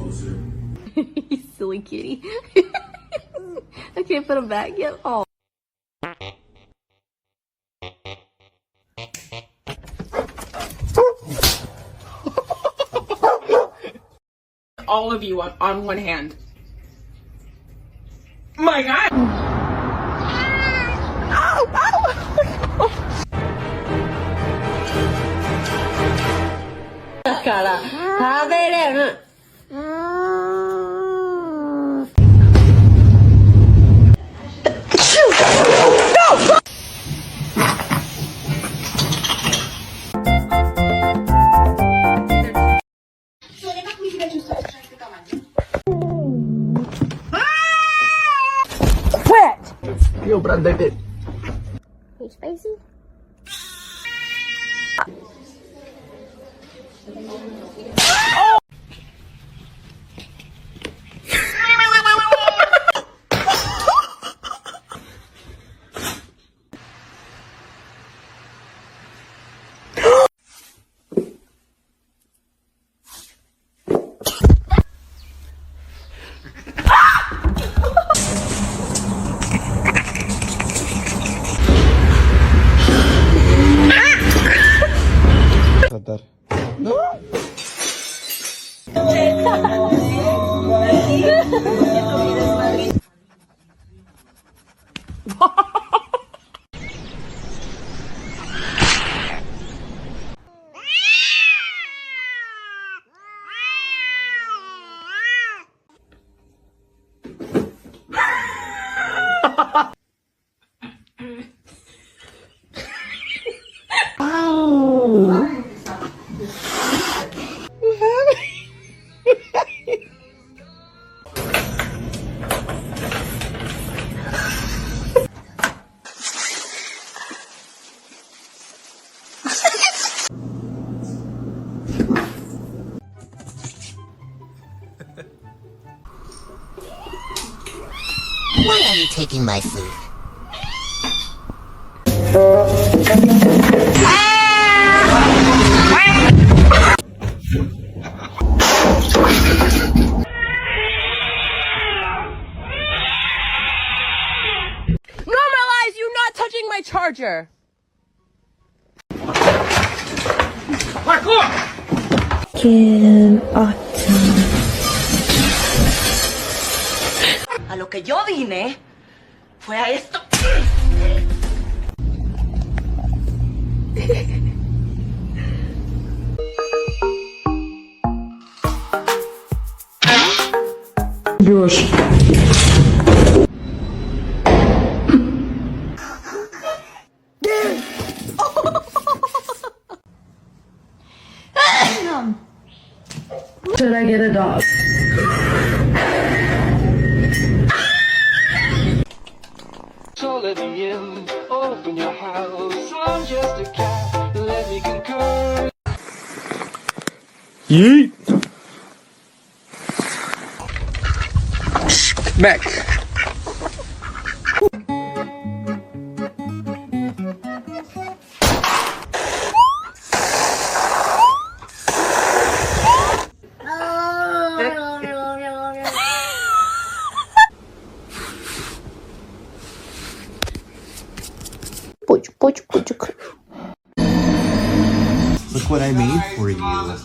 You silly kitty. I can't put him back yet. Oh. All of you on one hand. My God! Oh, Yo, brandete. Hey, spicy. Why are you taking my food? Normalize you not touching my charger! A lo que yo vine fue a esto. Dios. Should I get a dog? So let me in, open your house, I'm just a cat, let me concur. Yeet. Back. Look what I made for you. A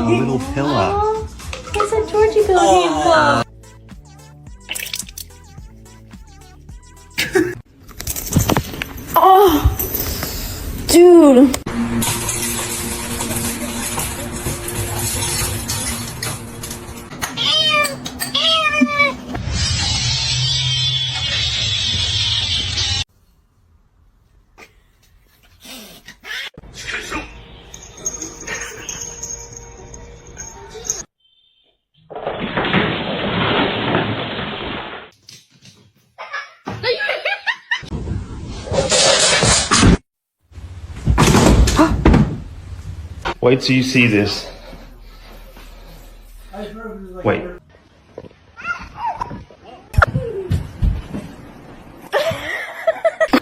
little pillow. It's a Georgie pillow. Oh, dude. Wait till you see this. Wait.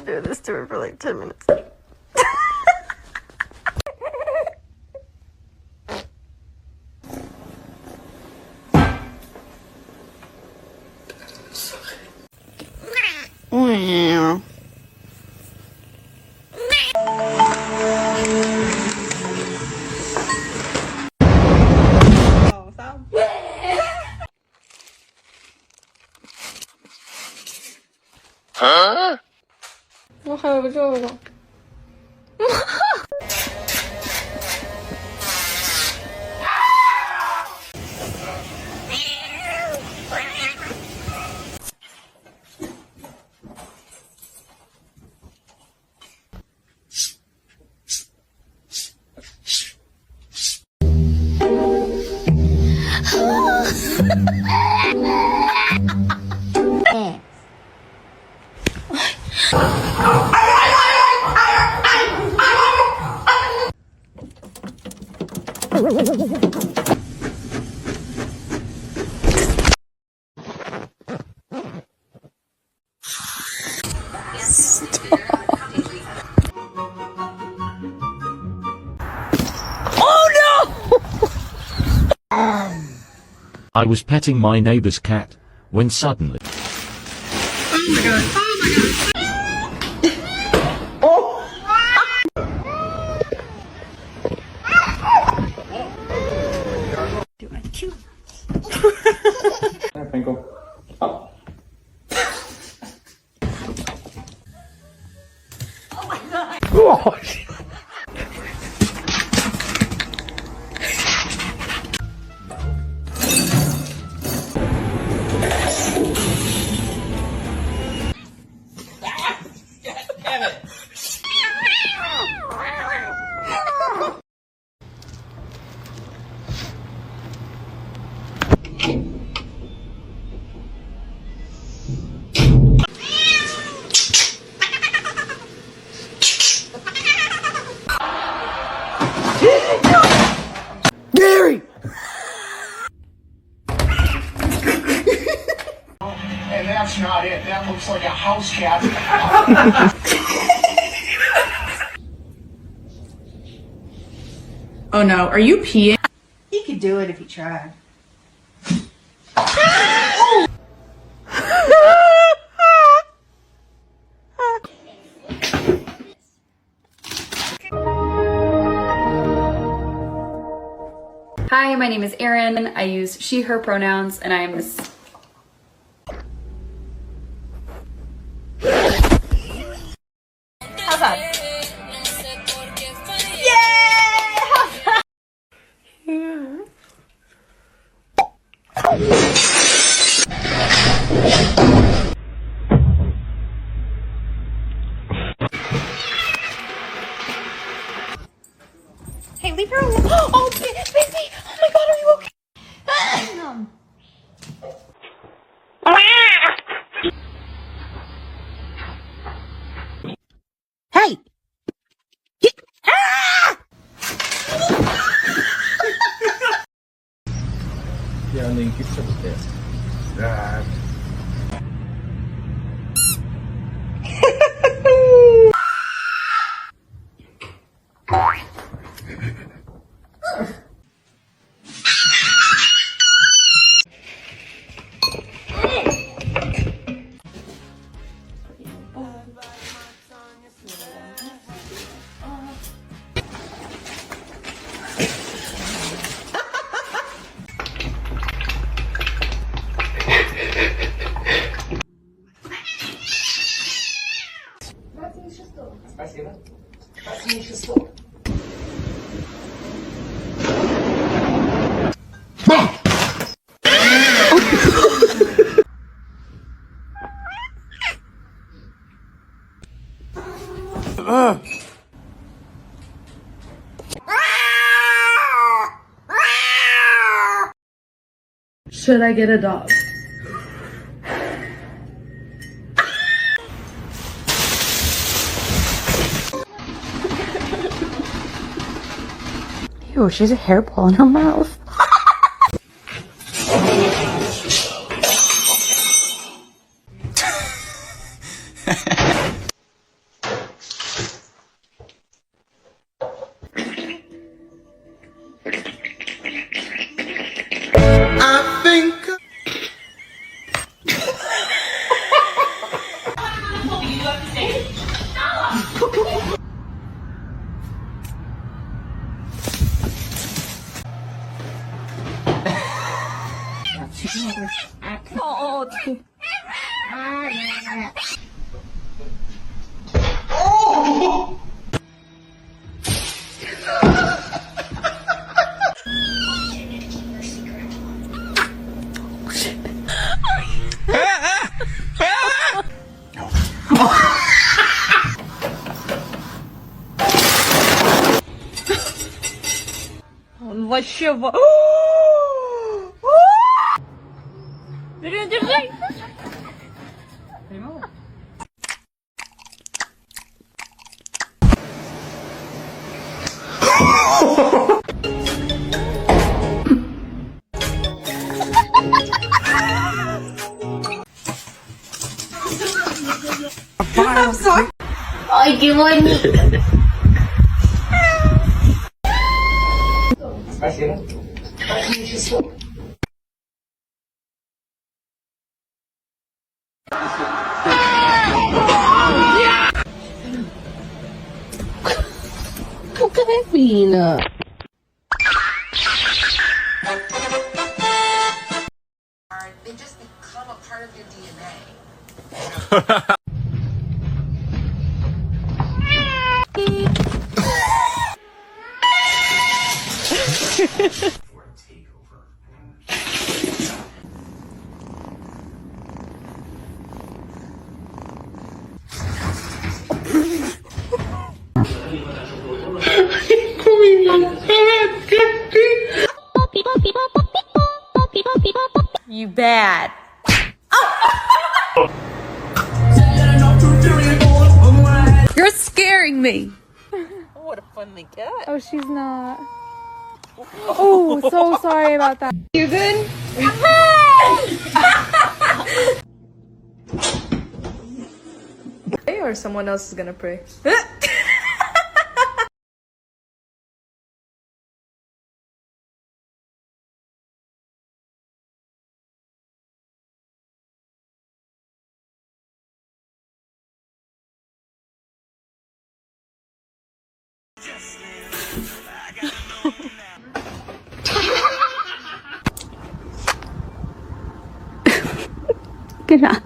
Do this to her for like 10 minutes. 我还有这个。I was petting my neighbor's cat when suddenly. Gary! And that's not it. That looks like a house cat. Oh no, are you peeing? He could do it if he tried. Hi, my name is Erin. I use she, her pronouns, and I am this. How's that? Hey, leave her alone. Oh, baby. Oh my God, are you okay? Hey. Should I get a dog? Ew, she has a hairball in her mouth. Он вообще... Держи, держи! Ой, Георгий. They just become a part of your DNA. You bad. You're scaring me. What a funny cat. Oh, she's not. Oh, so sorry about that. You good? Or someone else is gonna pray. Good job.